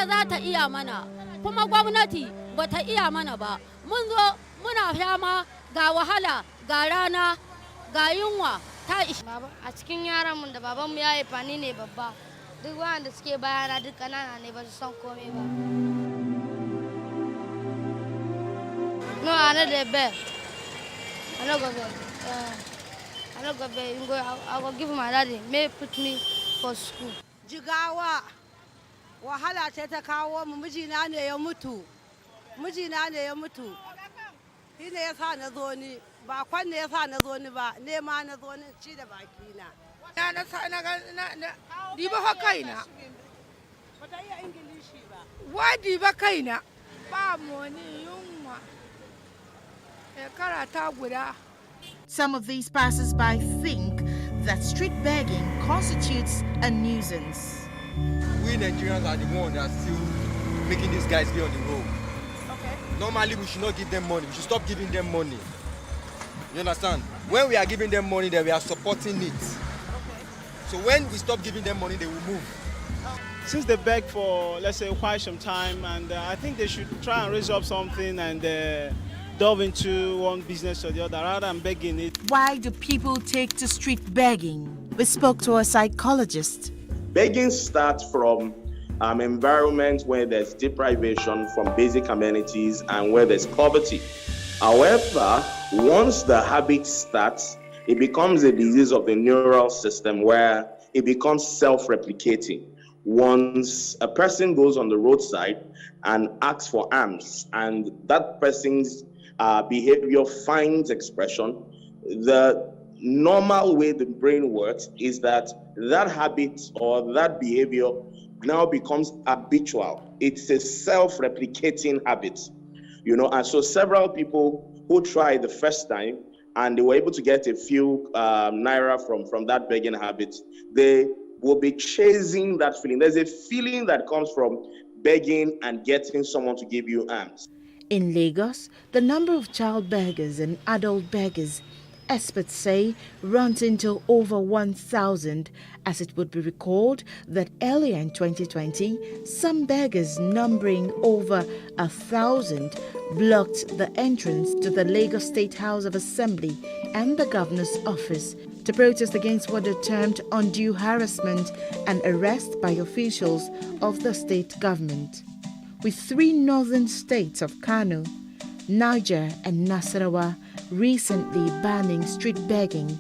ita za ta iya mana, kuma gwamnati ba ta iya mana ba. Mun zo muna fama ga wahala, ga rana, ga yunwa ta ishi. A cikin yaran mun da babanmu ya yi fani ne babba. Duk wanda suke bayana duk ƙanana ne ba su san komai ba. No, another bed. I no go bed. I no go bed. I go give my daddy. May put me for school. Jigawa wahala ce ta kawo mu, mijina ne ya mutu. Shi ne ya sa na zo ni, ba kwan ne ya sa na zo ni ba, nema na zo ni ci da bakina. Diba fa kaina. Ba ta iya Ingilishi ba. Wa diba kaina. Ba moni yunwa. Karata guda. Some of these passers-by think that street begging constitutes a nuisance. We Nigerians are the ones that are still making these guys be on the road. Okay. Normally, we should not give them money. We should stop giving them money. You understand? When we are giving them money, then we are supporting it. Okay. So when we stop giving them money, they will move. Since they beg for, let's say, quite some time, and I think they should try and raise up something and delve into one business or the other rather than begging it. Why do people take to street begging? We spoke to a psychologist. Begging starts from environments where there's deprivation from basic amenities and where there's poverty. However, once the habit starts, it becomes a disease of the neural system where it becomes self-replicating. Once a person goes on the roadside and asks for alms, and that person's behavior finds expression, the normal way the brain works is that that habit or that behavior now becomes habitual. It's a self-replicating habit, and so several people who tried the first time and they were able to get a few naira from that begging habit, they will be chasing that feeling. There's a feeling that comes from begging and getting someone to give you alms. In Lagos, the number of child beggars and adult beggars, experts say, runs into over 1,000, as it would be recalled that earlier in 2020, some beggars numbering over 1,000 blocked the entrance to the Lagos State House of Assembly and the Governor's office to protest against what they termed undue harassment and arrest by officials of the state government. With three northern states of Kano, Niger and Nasarawa recently banning street begging,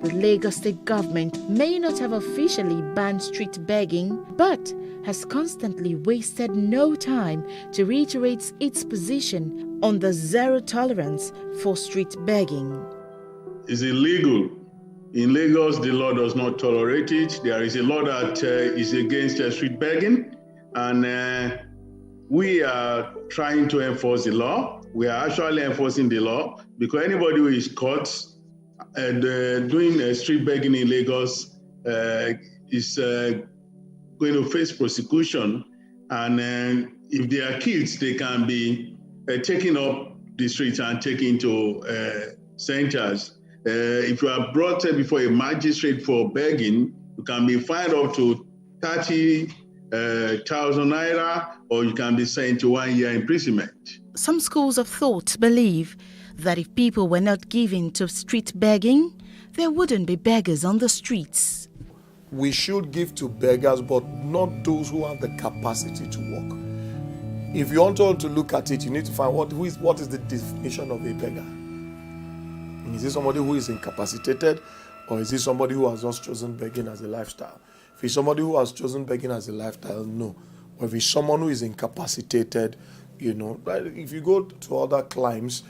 the Lagos state government may not have officially banned street begging, but has constantly wasted no time to reiterate its position on the zero tolerance for street begging. It's illegal. In Lagos, the law does not tolerate it. There is a law that is against street begging, and we are trying to enforce the law. We are actually enforcing the law because anybody who is caught doing street begging in Lagos is going to face prosecution. And if they are kids, they can be taken up the streets and taken to centers. If you are brought before a magistrate for begging, you can be fined up to 30,000 naira, or you can be sent to 1 year imprisonment. Some schools of thought believe that if people were not given to street begging, there wouldn't be beggars on the streets. We should give to beggars, but not those who have the capacity to work. If you want to look at it, you need to find what is the definition of a beggar. Is it somebody who is incapacitated, or is it somebody who has just chosen begging as a lifestyle? If it's somebody who has chosen begging as a lifestyle, no. Or if it's someone who is incapacitated, if you go to other climes,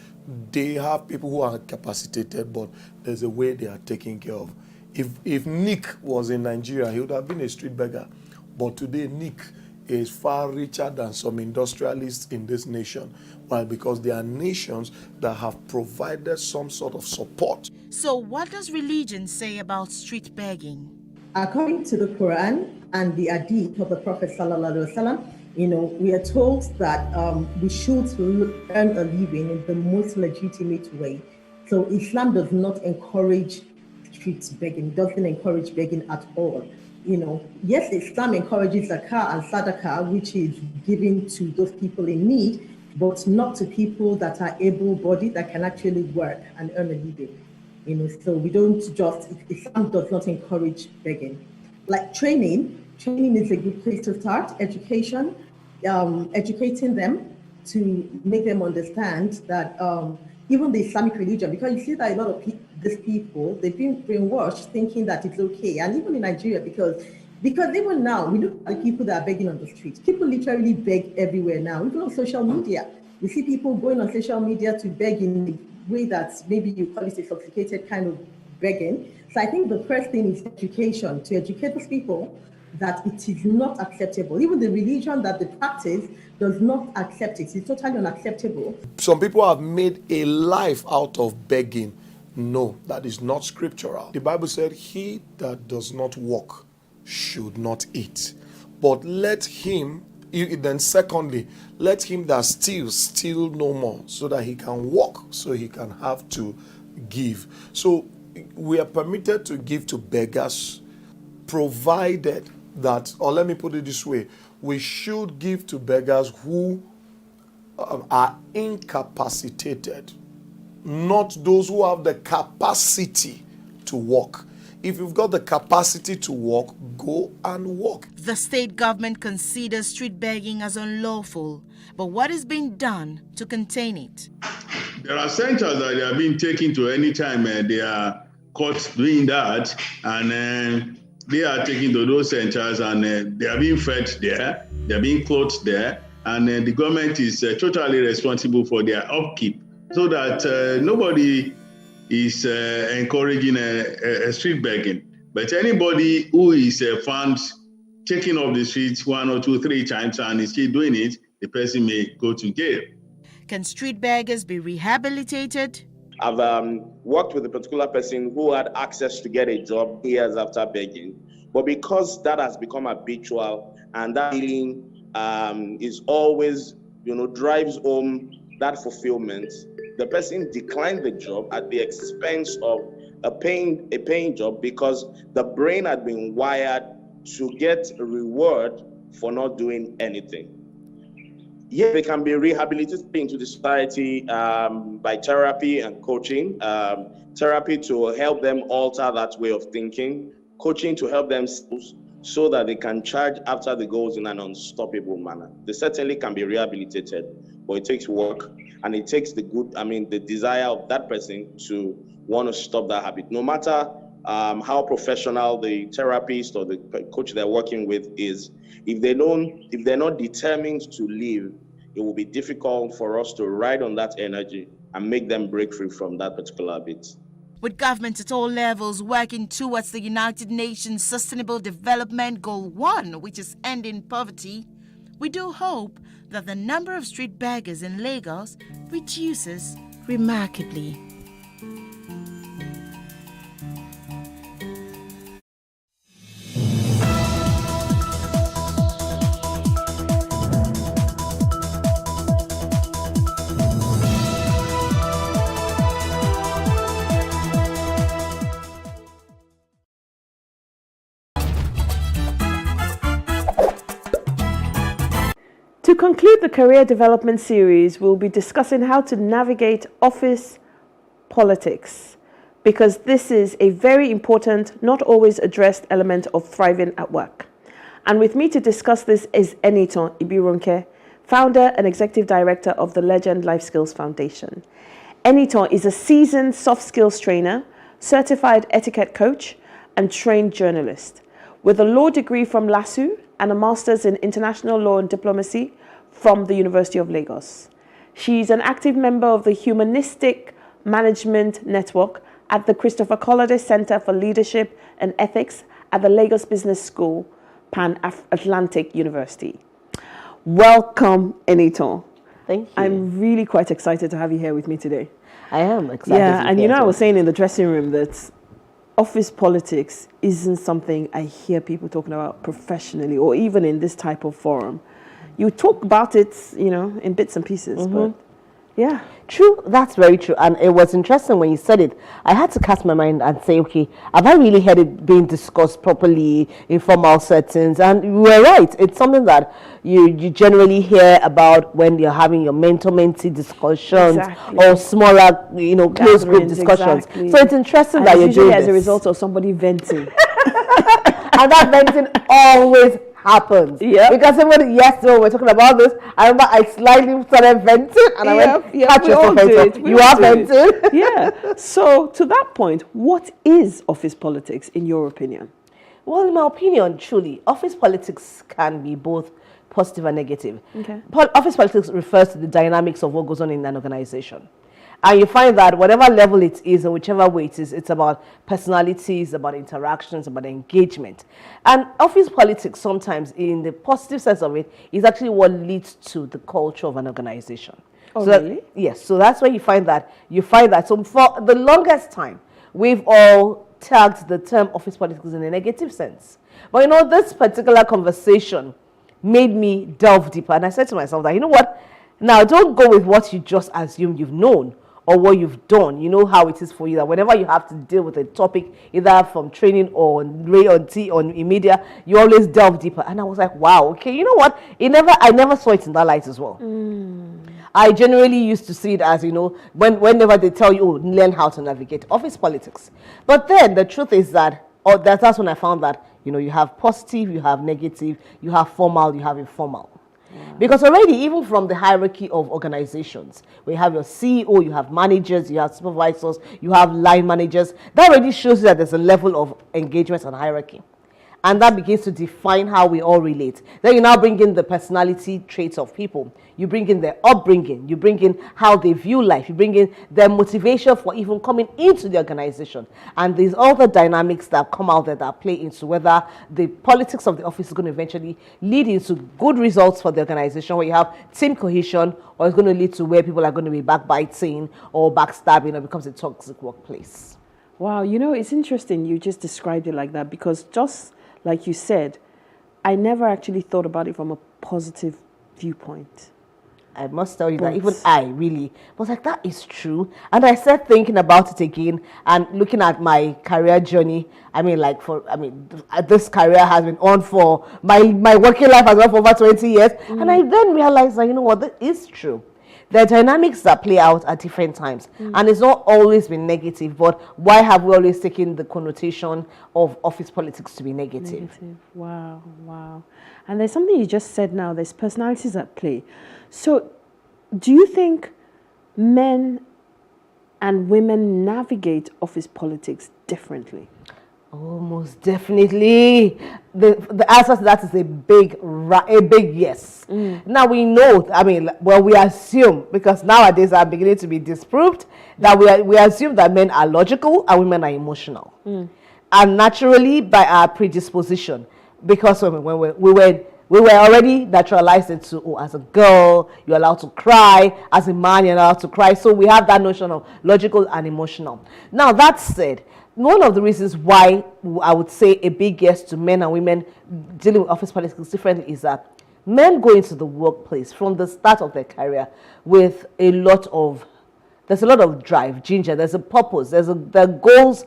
they have people who are incapacitated, but there's a way they are taken care of. If Nick was in Nigeria, he would have been a street beggar. But today, Nick is far richer than some industrialists in this nation. Why? Because there are nations that have provided some sort of support. So what does religion say about street begging? According to the Quran and the Hadith of the Prophet Sallallahu Alaihi Wasallam, we are told that we should earn a living in the most legitimate way. So Islam does not encourage street begging, doesn't encourage begging at all. yes, Islam encourages zakah and sadaqah, which is given to those people in need, but not to people that are able-bodied that can actually work and earn a living. So we don't just, Islam does not encourage begging. Like training is a good place to start. Education, educating them to make them understand that even the Islamic religion, because you see that a lot of these people, they've been brainwashed thinking that it's okay. And even in Nigeria, because even now, we look at the people that are begging on the streets. People literally beg everywhere now, even on social media. You see people going on social media to beg in a way that maybe you call it a sophisticated kind of begging. So I think the first thing is education, to educate those people that it is not acceptable. Even the religion that they practice does not accept it. It's totally unacceptable. Some people have made a life out of begging. No, that is not scriptural. The Bible said, he that does not walk should not eat. But let him, then secondly, let him that steals steal no more, so that he can walk, so he can have to give. So we are permitted to give to beggars, provided that, or let me put it this way, we should give to beggars who are incapacitated, not those who have the capacity to walk. If you've got the capacity to walk, go and walk. The state government considers street begging as unlawful, but what is being done to contain it? There are centers that they are being taken to any time they are caught doing that, and they are taken to those centers, and they are being fed there, they are being clothed there, and the government is totally responsible for their upkeep, so that nobody is encouraging a street begging. But anybody who is found taking off the streets 1 or 2, 3 times and is still doing it, the person may go to jail. Can street beggars be rehabilitated? I've worked with a particular person who had access to get a job years after begging. But because that has become habitual and that feeling is always, drives home that fulfillment, the person declined the job at the expense of a paying job, because the brain had been wired to get a reward for not doing anything. Yeah, they can be rehabilitated into the society by therapy and coaching. Therapy to help them alter that way of thinking, coaching to help them so that they can charge after the goals in an unstoppable manner. They certainly can be rehabilitated, but it takes work, and it takes the desire of that person to want to stop that habit. No matter how professional the therapist or the coach they're working with is, if they're not determined to leave, it will be difficult for us to ride on that energy and make them break free from that particular habit. With governments at all levels working towards the United Nations Sustainable Development Goal 1, which is ending poverty, we do hope that the number of street beggars in Lagos reduces remarkably. To conclude the career development series, we'll be discussing how to navigate office politics, because this is a very important, not always addressed element of thriving at work. And with me to discuss this is Enitan Ibirunke, founder and executive director of the Legend Life Skills Foundation. Enitan is a seasoned soft skills trainer, certified etiquette coach, and trained journalist. With a law degree from LASU and a master's in international law and diplomacy from the University of Lagos. She's an active member of the Humanistic Management Network at the Christopher Collody Center for Leadership and Ethics at the Lagos Business School, Pan-Atlantic University. Welcome, Enitan. Thank you. I'm really quite excited to have you here with me today. I am excited. Yeah, and I was saying in the dressing room that office politics isn't something I hear people talking about professionally or even in this type of forum. You talk about it, in bits and pieces, but Yeah. True, that's very true. And it was interesting when you said it. I had to cast my mind and say, okay, have I really heard it being discussed properly in formal settings? And you were right. It's something that you generally hear about when you're having your mentor-mentee discussions or smaller, close group discussions. Exactly. So it's interesting and that you're doing usually as a this. result of somebody venting. And that venting always happens. Yeah. Because even yesterday we're talking about this, I remember I slightly started venting and I went, catch yourself, venting. You are venting. Yeah. So to that point, what is office politics in your opinion? Well, in my opinion, truly, office politics can be both positive and negative. Okay. Office politics refers to the dynamics of what goes on in an organization. And you find that whatever level it is and whichever way it is, it's about personalities, about interactions, about engagement. And office politics sometimes, in the positive sense of it, is actually what leads to the culture of an organization. Oh, so really? Yes. So that's where you find that. So for the longest time, we've all tagged the term office politics in a negative sense. But this particular conversation made me delve deeper. And I said to myself that, you know what? Now, don't go with what you just assume you've known or what you've done. You know how it is for you that whenever you have to deal with a topic, either from training or in media, you always delve deeper. And I was like, wow, okay, you know what? I never saw it in that light as well. I generally used to see it as, whenever they tell you, oh, learn how to navigate office politics. But then the truth is that, that's when I found that, you have positive, you have negative, you have formal, you have informal. Because already, even from the hierarchy of organizations, where you have your CEO, you have managers, you have supervisors, you have line managers, that already shows you that there's a level of engagement and hierarchy. And that begins to define how we all relate. Then you now bring in the personality traits of people. You bring in their upbringing. You bring in how they view life. You bring in their motivation for even coming into the organization. And there's all the dynamics that come out there that play into whether the politics of the office is going to eventually lead into good results for the organization, where you have team cohesion, or it's going to lead to where people are going to be backbiting or backstabbing, or becomes a toxic workplace. Wow, it's interesting you just described it like that, because just like you said, I never actually thought about it from a positive viewpoint. I must tell you that even I really was like, that is true. And I started thinking about it again and looking at my career journey. This career has been on for, my working life has been for over 20 years. And I then realized that, that is true. The dynamics that play out at different times. And it's not always been negative, but why have we always taken the connotation of office politics to be negative? Wow. And there's something you just said now, there's personalities at play. So do you think men and women navigate office politics differently? Oh, most definitely. The answer to that is a big yes. Now we know, we assume, because nowadays are beginning to be disproved, that we assume that men are logical and women are emotional. And naturally, by our predisposition, because when we were already naturalized into, as a girl, you're allowed to cry. As a man, you're allowed to cry. So we have that notion of logical and emotional. Now, that said, one of the reasons why I would say a big yes to men and women dealing with office politics differently is that men go into the workplace from the start of their career with there's a lot of drive, ginger, there's a purpose, there are goals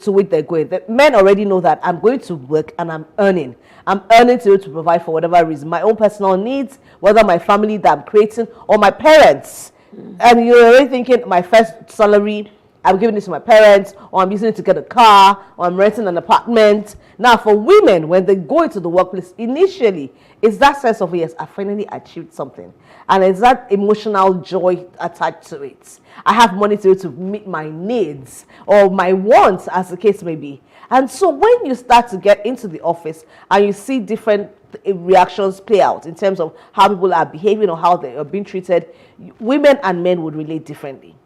to which they're going. The men already know that I'm going to work and I'm earning. I'm earning to provide for whatever reason, my own personal needs, whether my family that I'm creating or my parents. And you're already thinking, my first salary, I'm giving it to my parents, or I'm using it to get a car, or I'm renting an apartment. Now, for women, when they go into the workplace, initially, it's that sense of, yes, I finally achieved something. And it's that emotional joy attached to it. I have money to meet my needs, or my wants, as the case may be. And so when you start to get into the office, and you see different reactions play out in terms of how people are behaving or how they are being treated, women and men would relate differently.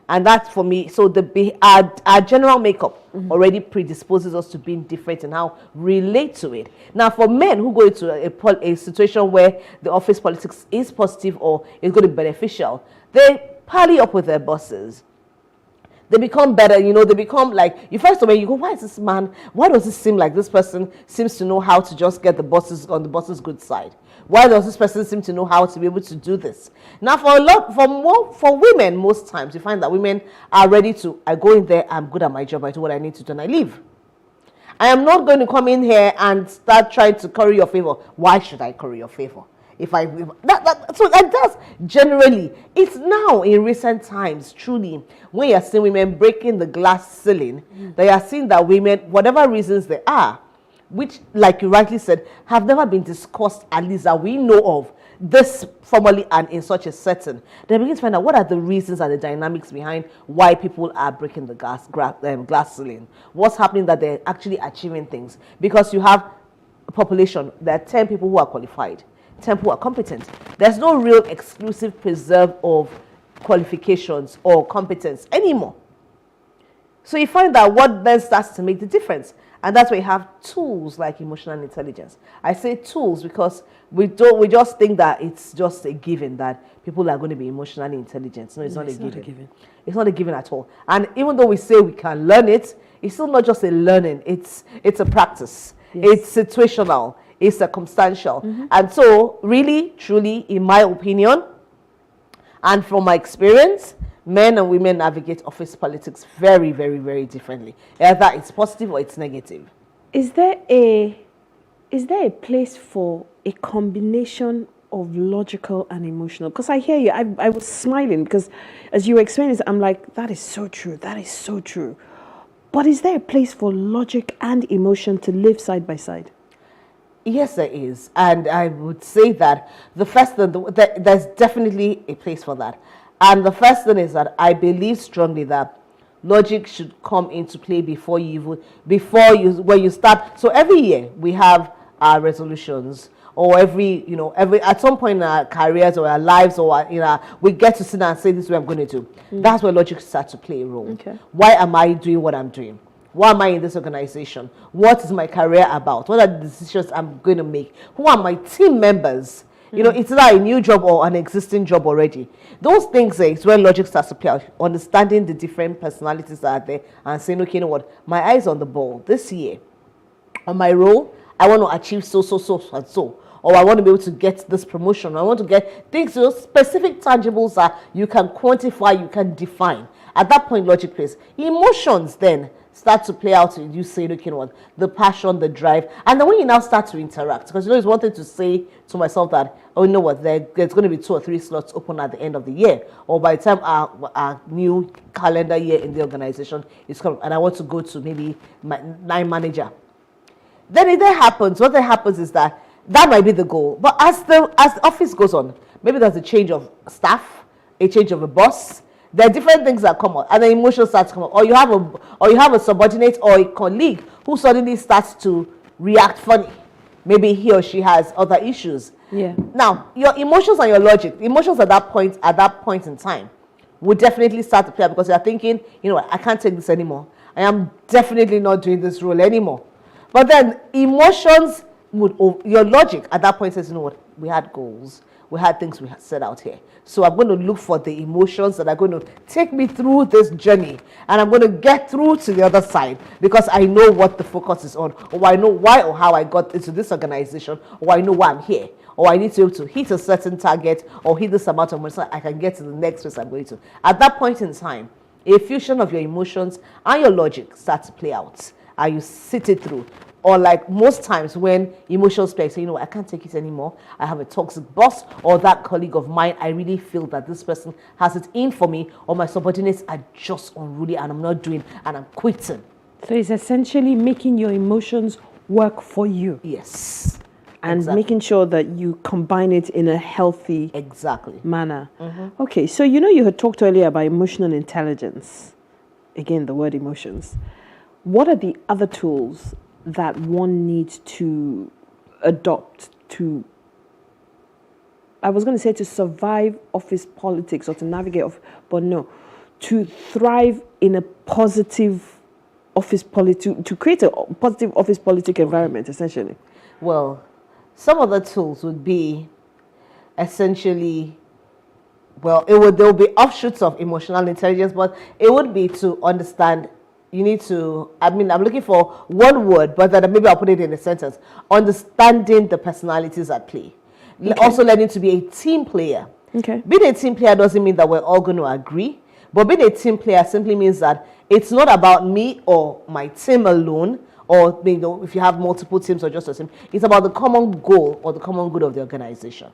And that's for me. So our general makeup already predisposes us to being different and how we relate to it. Now, for men who go into a situation where the office politics is positive or is going to be beneficial, they party up with their bosses. They become better, they become like, you first of all, you go, why does it seem like this person seems to know how to just get the bosses on the boss's good side? Why does this person seem to know how to be able to do this? Now, for women, most times you find that women are ready to, I go in there, I'm good at my job, I do what I need to do, and I leave. I am not going to come in here and start trying to curry your favor. Why should I curry your favor? So that's generally, it's now in recent times, truly, when you're seeing women breaking the glass ceiling, they are seeing that women, whatever reasons they are, which, like you rightly said, have never been discussed, at least that we know of, this formally and in such a setting, they begin to find out what are the reasons and the dynamics behind why people are breaking the glass ceiling. What's happening that they're actually achieving things. Because you have a population, there are 10 people who are qualified, 10 people who are competent. There's no real exclusive preserve of qualifications or competence anymore. So you find that what then starts to make the difference. And that's why you have tools like emotional intelligence. I say tools because we just think that it's just a given that people are going to be emotionally intelligent. No, it's not a given. It's not a given at all. And even though we say we can learn it, it's still not just a learning. It's a practice. Yes. It's situational. It's circumstantial. And so, really, truly, in my opinion, and from my experience, men and women navigate office politics very, very, very differently. Either it's positive or it's negative. Is there a place for a combination of logical and emotional? Because I hear you, I was smiling because as you were explaining this, I'm like, that is so true, that is so true. But is there a place for logic and emotion to live side by side? Yes, there is. And I would say that there's definitely a place for that. And the first thing is that I believe strongly that logic should come into play when you start. So every year we have our resolutions, or every at some point in our careers or our lives, or we get to sit down and say, this is what I'm going to do. That's where logic starts to play a role. Okay. Why am I doing what I'm doing? Why am I in this organization? What is my career about? What are the decisions I'm going to make? Who are my team members? It's either a new job or an existing job already. Those things is when logic starts to play out, understanding the different personalities that are there and saying, okay, you know what, my eyes on the ball this year. On my role, I want to achieve so, and so. Or I want to be able to get this promotion. I want to get things, specific tangibles that you can quantify, you can define. At that point, logic plays. Emotions then start to play out. You say, look, you know what, the passion, the drive. And then when you now start to interact, because it's one thing to say to myself that, oh, you know what, there's going to be 2 or 3 slots open at the end of the year. Or by the time our new calendar year in the organization is coming, and I want to go to maybe my line manager. Then what happens is that might be the goal. But as the office goes on, maybe there's a change of staff, a change of a boss. There are different things that come out, and the emotions start to come out. Or you have a subordinate or a colleague who suddenly starts to react funny. Maybe he or she has other issues. Yeah. Now, your emotions and your logic, emotions at that point in time, would definitely start to play out because you're thinking, you know what, I can't take this anymore. I am definitely not doing this role anymore. But then emotions your logic at that point says, you know what, we had goals. We had things we had set out here. So I'm going to look for the emotions that are going to take me through this journey. And I'm going to get through to the other side because I know what the focus is on. Or I know why or how I got into this organization. Or I know why I'm here. Or I need to be able to hit a certain target or hit this amount of money so I can get to the next place I'm going to. At that point in time, a fusion of your emotions and your logic starts to play out. And you sit it through. Or like most times when emotions play, say, you know, I can't take it anymore. I have a toxic boss or that colleague of mine. I really feel that this person has it in for me, or my subordinates are just unruly and I'm not doing and I'm quitting. So it's essentially making your emotions work for you. Yes. And making sure that you combine it in a healthy manner. Mm-hmm. Okay, so you had talked earlier about emotional intelligence. Again, the word emotions. What are the other tools that one needs to adopt to, I was going to say to survive office politics or to navigate but no, to thrive in a positive office politics, to create a positive office politic environment, essentially? Well, some of the tools would be essentially, there will be offshoots of emotional intelligence, but it would be to understand. You need to, I'm looking for one word, but then maybe I'll put it in a sentence. Understanding the personalities at play. Also learning to be a team player. Okay. Being a team player doesn't mean that we're all going to agree, but being a team player simply means that it's not about me or my team alone, or if you have multiple teams or just a team. It's about the common goal or the common good of the organization.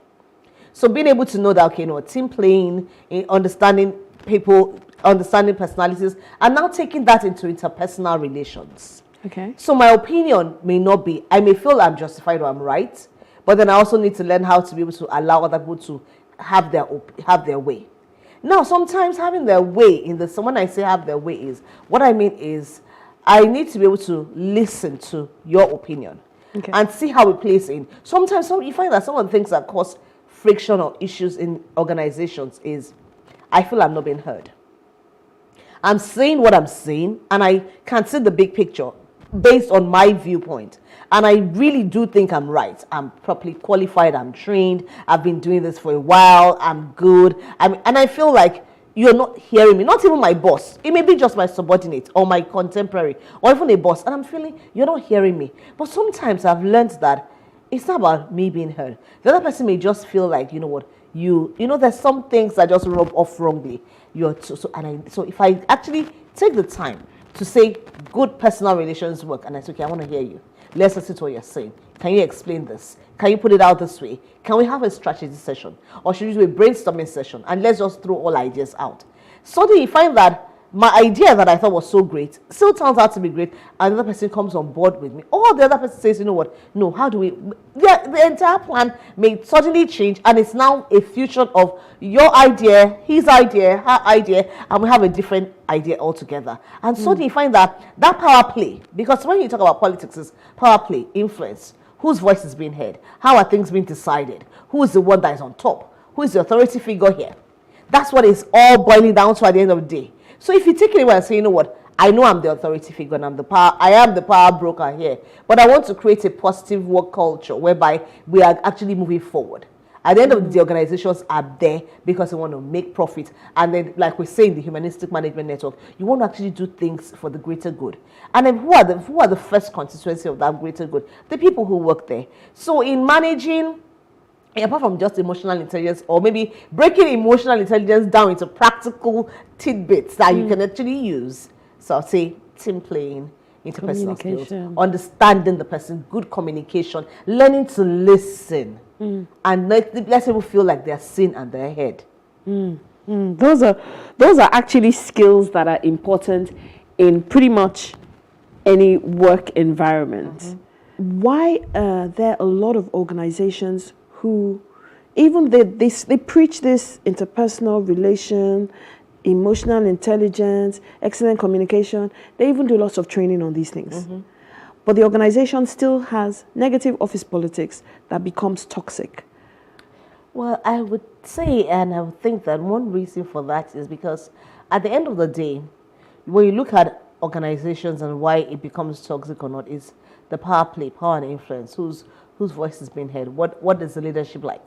So being able to know that, okay, team playing, understanding people, understanding personalities, and now taking that into interpersonal relations. Okay. So my opinion may not be, I may feel I'm justified or I'm right, but then I also need to learn how to be able to allow other people to have their way. Now, sometimes having their way when I say have their way is, what I mean is, I need to be able to listen to your opinion and see how it plays in. Sometimes you find that some of the things that cause friction or issues in organizations is, I feel I'm not being heard. I'm saying what I'm saying, and I can't see the big picture based on my viewpoint. And I really do think I'm right. I'm properly qualified. I'm trained. I've been doing this for a while. I'm good. And I feel like you're not hearing me. Not even my boss. It may be just my subordinate or my contemporary or even a boss. And I'm feeling you're not hearing me. But sometimes I've learned that it's not about me being heard. The other person may just feel like, there's some things that just rub off wrongly. So if I actually take the time to say good personal relations work, and I say, okay, I want to hear you. Let's listen to what you're saying. Can you explain this? Can you put it out this way? Can we have a strategy session? Or should we do a brainstorming session? And let's just throw all ideas out. Suddenly you find that my idea that I thought was so great still turns out to be great, and the other person comes on board with me. Or the other person says, you know what? No, how do we... The entire plan may suddenly change, and it's now a fusion of your idea, his idea, her idea, and we have a different idea altogether. And suddenly you find that power play, because when you talk about politics, it's power play, influence. Whose voice is being heard? How are things being decided? Who is the one that is on top? Who is the authority figure here? That's what it's all boiling down to at the end of the day. So if you take it away and say, you know what, I know I'm the authority figure and I am the power broker here, but I want to create a positive work culture whereby we are actually moving forward. At the end of the day, organizations are there because they want to make profit. And then, like we say in the Humanistic Management Network, you want to actually do things for the greater good. And then who are the first constituency of that greater good? The people who work there. So in managing, apart from just emotional intelligence, or maybe breaking emotional intelligence down into practical tidbits that you can actually use. So I'll say team playing, interpersonal skills, understanding the person, good communication, learning to listen, and let people feel like they're seen and they're heard. Those are actually skills that are important in pretty much any work environment. Why are there a lot of organizations who, even they preach this interpersonal relation, emotional intelligence, excellent communication. They even do lots of training on these things. But the organization still has negative office politics that becomes toxic. Well, I would say, and I would think that one reason for that is because at the end of the day, when you look at organizations and why it becomes toxic or not, is the power play, power and influence, whose voice is being heard, what is the leadership like?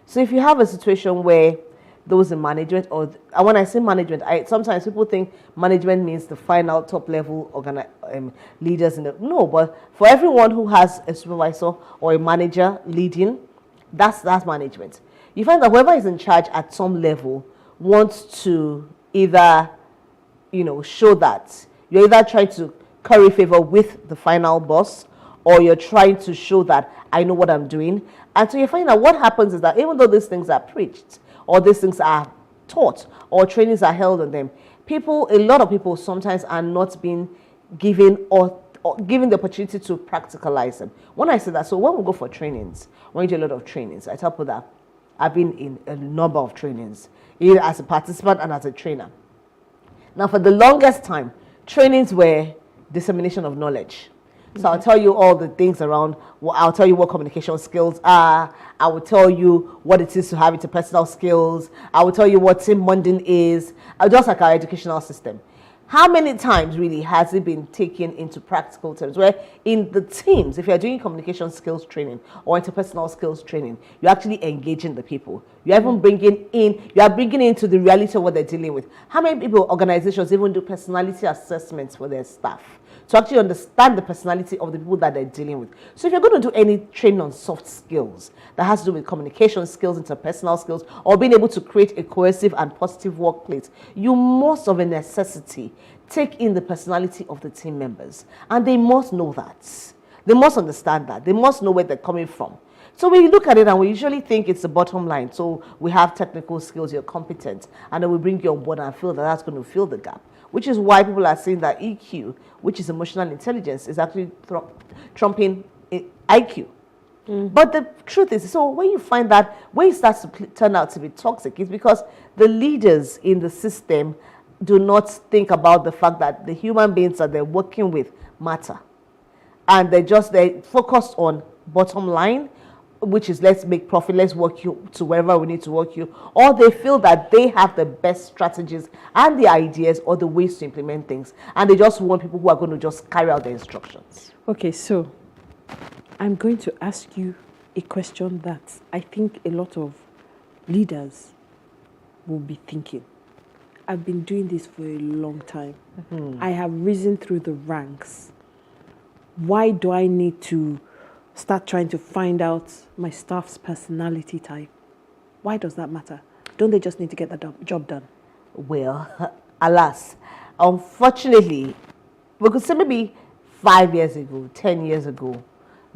So if you have a situation where those in management, and when I say management, sometimes people think management means the final top level leaders no, but for everyone who has a supervisor or a manager leading, that's management. You find that whoever is in charge at some level wants to either, show that you're either trying to curry favor with the final boss, or you're trying to show that I know what I'm doing. And so you find that what happens is that even though these things are preached, or these things are taught, or trainings are held on them, a lot of people sometimes are not being given or given the opportunity to practicalize them. When I say that, so when we go for trainings, when we do a lot of trainings, I tell people that I've been in a number of trainings, either as a participant and as a trainer. Now, for the longest time, trainings were dissemination of knowledge. So I'll tell you all the things around, I'll tell you what communication skills are, I will tell you what it is to have interpersonal skills, I will tell you what team bonding is, just like our educational system. How many times really has it been taken into practical terms where in the teams, if you're doing communication skills training or interpersonal skills training, you're actually engaging the people. You're even bringing into the reality of what they're dealing with. How many people, organizations even do personality assessments for their staff to actually understand the personality of the people that they're dealing with? So if you're going to do any training on soft skills that has to do with communication skills, interpersonal skills, or being able to create a cohesive and positive workplace, you must of a necessity take in the personality of the team members. And they must know that. They must understand that. They must know where they're coming from. So we look at it and we usually think it's the bottom line. So we have technical skills, you're competent, and then we bring you on board and feel that that's going to fill the gap. Which is why people are saying that EQ, which is emotional intelligence, is actually trumping IQ. But the truth is, so when you find that, when it starts to turn out to be toxic, it's because the leaders in the system do not think about the fact that the human beings that they're working with matter. And they're focused on bottom line, which is let's make profit, let's work you to wherever we need to work you. Or they feel that they have the best strategies and the ideas or the ways to implement things. And they just want people who are going to just carry out the instructions. Okay, so I'm going to ask you a question that I think a lot of leaders will be thinking. I've been doing this for a long time. I have risen through the ranks. Why do I need to start trying to find out my staff's personality type? Why does that matter? Don't they just need to get the job done? Well, alas, unfortunately, we could say maybe 5 years ago, 10 years ago,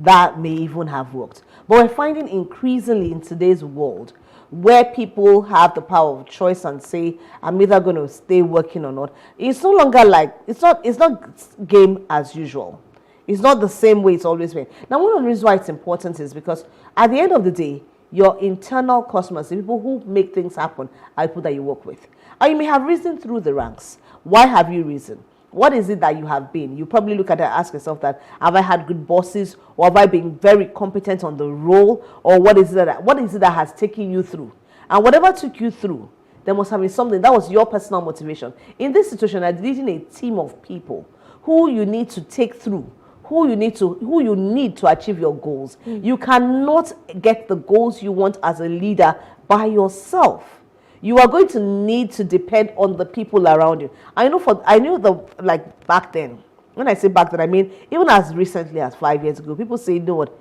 that may even have worked. But we're finding increasingly in today's world where people have the power of choice and say, I'm either going to stay working or not. It's no longer like, it's not game as usual. It's not the same way it's always been. Now, one of the reasons why it's important is because at the end of the day, your internal customers, the people who make things happen, are people that you work with. And you may have risen through the ranks. Why have you risen? What is it that you have been? You probably look at it and ask yourself that, have I had good bosses, or have I been very competent on the role, or what is it that has taken you through? And whatever took you through, there must have been something that was your personal motivation. In this situation, you're leading a team of people who you need to take through, who you need to achieve your goals. You cannot get the goals you want as a leader by yourself. You are going to need to depend on the people around you. I know back then, when I say back then, I mean even as recently as 5 years ago, people say, no, what,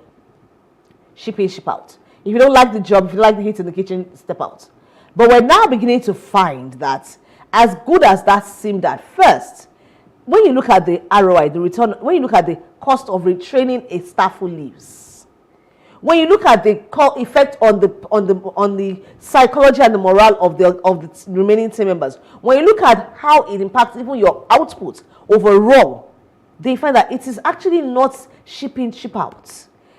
ship in, ship out. If you don't like the job, if you like the heat in the kitchen, step out. But we're now beginning to find that as good as that seemed at first, when you look at the ROI, the return, when you look at the cost of retraining a staff who leaves, when you look at the effect on the psychology and the morale of the remaining team members, when you look at how it impacts even your output overall, they find that it is actually not ship in, ship out.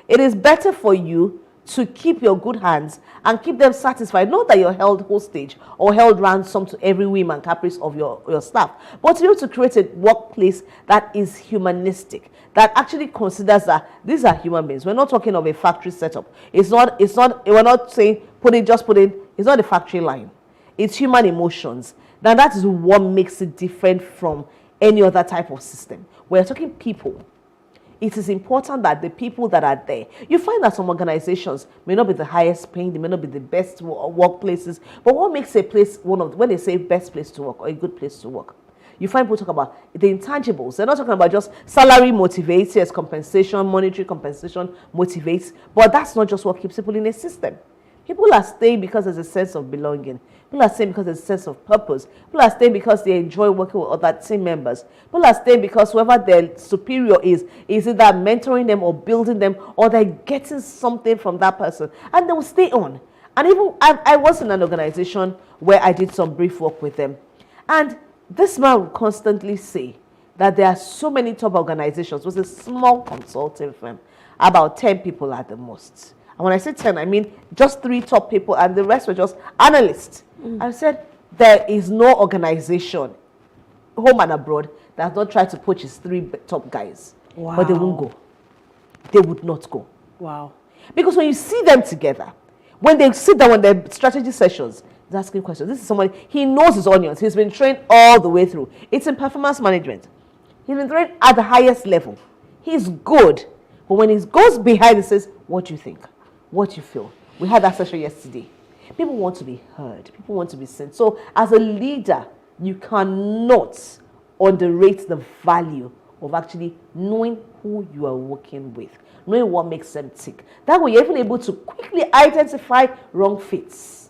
It is better for you to keep your good hands and keep them satisfied. Not that you're held hostage or held ransom to every whim and caprice of your staff, but to be able to create a workplace that is humanistic, that actually considers that these are human beings. We're not talking of a factory setup. We're not saying put in, it's not a factory line. It's human emotions. Now that is what makes it different from any other type of system. We're talking people. It is important that the people that are there, you find that some organizations may not be the highest paying, they may not be the best workplaces, but what makes a place when they say best place to work or a good place to work, you find people talk about the intangibles. They're not talking about just salary motivates, yes, compensation, monetary compensation motivates, but that's not just what keeps people in a system. People are staying because there's a sense of belonging. People are staying because there's a sense of purpose. People are staying because they enjoy working with other team members. People are staying because whoever their superior is either mentoring them or building them, or they're getting something from that person. And they will stay on. And even I was in an organization where I did some brief work with them. And this man would constantly say that there are so many top organizations. It was a small consulting firm, about 10 people at the most. And when I say 10, I mean just 3 top people and the rest were just analysts. I said, there is no organization, home and abroad, that has not tried to poach its 3 top guys. Wow. But they won't go. They would not go. Wow. Because when you see them together, when they sit down on their strategy sessions, is asking questions. This is somebody, he knows his onions. He's been trained all the way through. It's in performance management. He's been trained at the highest level. He's good. But when he goes behind and says, what do you think? What do you feel? We had that session yesterday. People want to be heard. People want to be seen. So as a leader, you cannot underrate the value of actually knowing who you are working with, knowing what makes them tick. That way you're even able to quickly identify wrong fits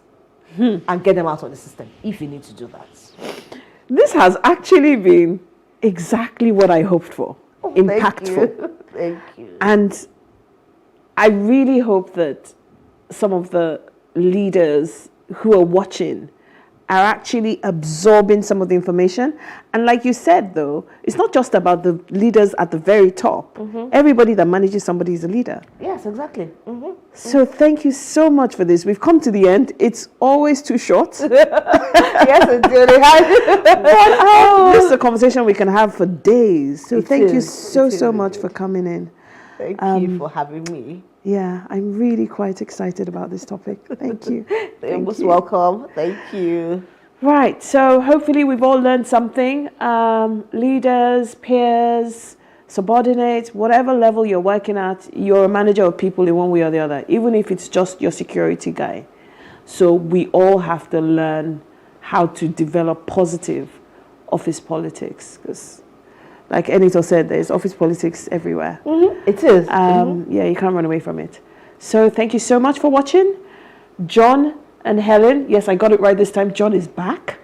and get them out of the system if you need to do that. This has actually been exactly what I hoped for. Impactful. Thank you. And I really hope that some of the leaders who are watching are actually absorbing some of the information. And like you said, though, it's not just about the leaders at the very top. Everybody that manages somebody is a leader. Yes, exactly. So thank you so much for this. We've come to the end. It's always too short. Yes, it's really hard. This is a conversation we can have for days. So thank you so much for coming in. Thank you for having me. Yeah, I'm really quite excited about this topic. Thank you. You're most welcome. Thank you. Right, so hopefully we've all learned something. Leaders, peers, subordinates, whatever level you're working at, you're a manager of people in one way or the other, even if it's just your security guy. So we all have to learn how to develop positive office politics, because like Enito said, there's office politics everywhere. It is. Yeah, you can't run away from it. So thank you so much for watching. John and Helen, yes, I got it right this time. John is back.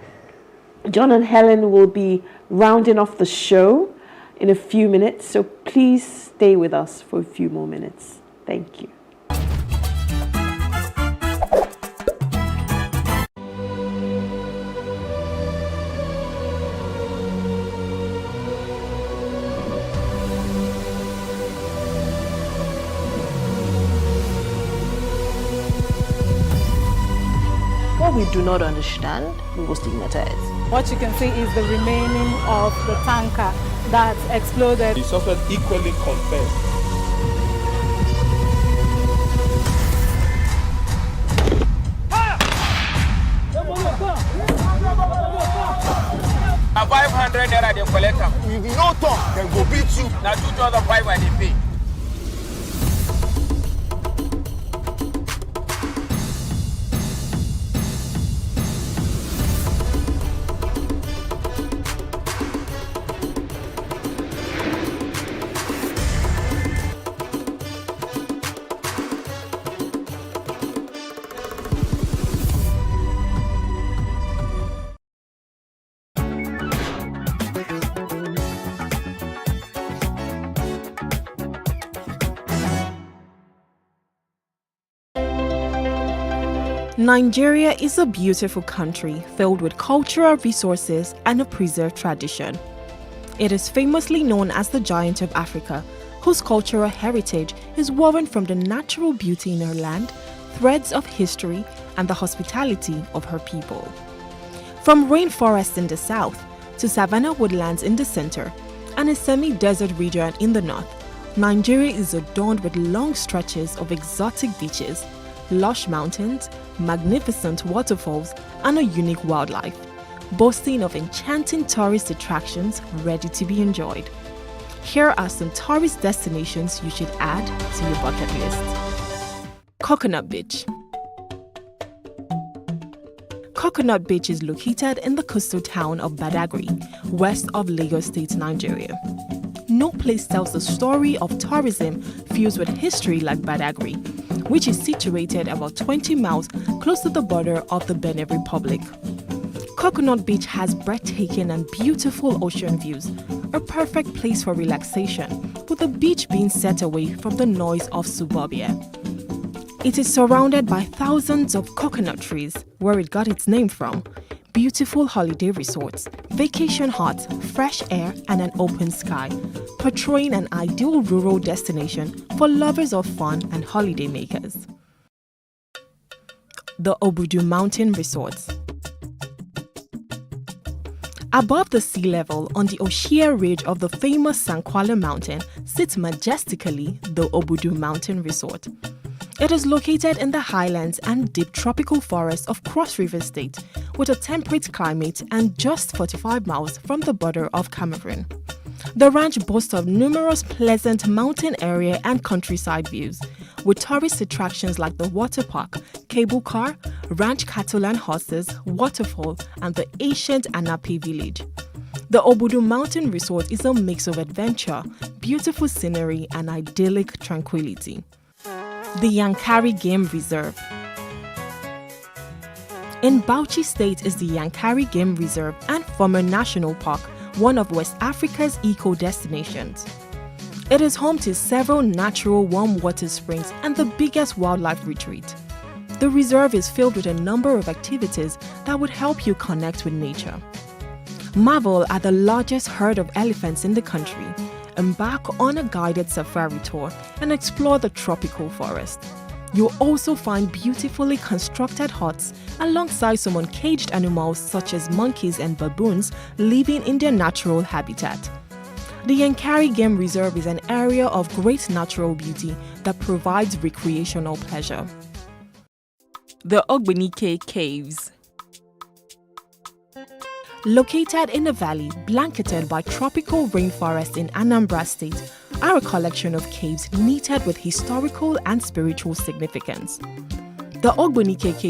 John and Helen will be rounding off the show in a few minutes. So please stay with us for a few more minutes. Thank you. What we do not understand, we will stigmatize. What you can see is the remaining of the tanker that exploded. The suspect equally confessed. Now 500 naira they collect them. If you no talk, then go beat you. Now 2,500 they pay. Nigeria is a beautiful country filled with cultural resources and a preserved tradition. It is famously known as the Giant of Africa, whose cultural heritage is woven from the natural beauty in her land, threads of history, and the hospitality of her people. From rainforests in the south to savanna woodlands in the center and a semi-desert region in the north, Nigeria is adorned with long stretches of exotic beaches, lush mountains, magnificent waterfalls, and a unique wildlife, boasting of enchanting tourist attractions ready to be enjoyed. Here are some tourist destinations you should add to your bucket list. Coconut Beach. Coconut Beach is located in the coastal town of Badagry, west of Lagos State, Nigeria. No place tells the story of tourism fused with history like Badagry, which is situated about 20 miles close to the border of the Benin Republic. Coconut Beach has breathtaking and beautiful ocean views, a perfect place for relaxation, with the beach being set away from the noise of suburbia. It is surrounded by thousands of coconut trees, where it got its name from, beautiful holiday resorts, vacation huts, fresh air, and an open sky, portraying an ideal rural destination for lovers of fun and holiday makers. The Obudu Mountain Resorts. Above the sea level on the Oshia ridge of the famous Sankwala Mountain sits majestically the Obudu Mountain Resort. It is located in the highlands and deep tropical forests of Cross River State, with a temperate climate and just 45 miles from the border of Cameroon. The ranch boasts of numerous pleasant mountain area and countryside views, with tourist attractions like the water park, cable car, ranch cattle and horses, waterfall, and the ancient Anape village. The Obudu Mountain Resort is a mix of adventure, beautiful scenery, and idyllic tranquility. The Yankari Game Reserve. In Bauchi State is the Yankari Game Reserve and former national park, one of West Africa's eco-destinations. It is home to several natural warm water springs and the biggest wildlife retreat. The reserve is filled with a number of activities that would help you connect with nature. Marvel at the largest herd of elephants in the country, embark on a guided safari tour, and explore the tropical forest. You'll also find beautifully constructed huts alongside some uncaged animals such as monkeys and baboons living in their natural habitat. The Yankari Game Reserve is an area of great natural beauty that provides recreational pleasure. The Ogbunike Caves. Located in a valley blanketed by tropical rainforest in Anambra State, are a collection of caves knitted with historical and spiritual significance. The Ogbunike Caves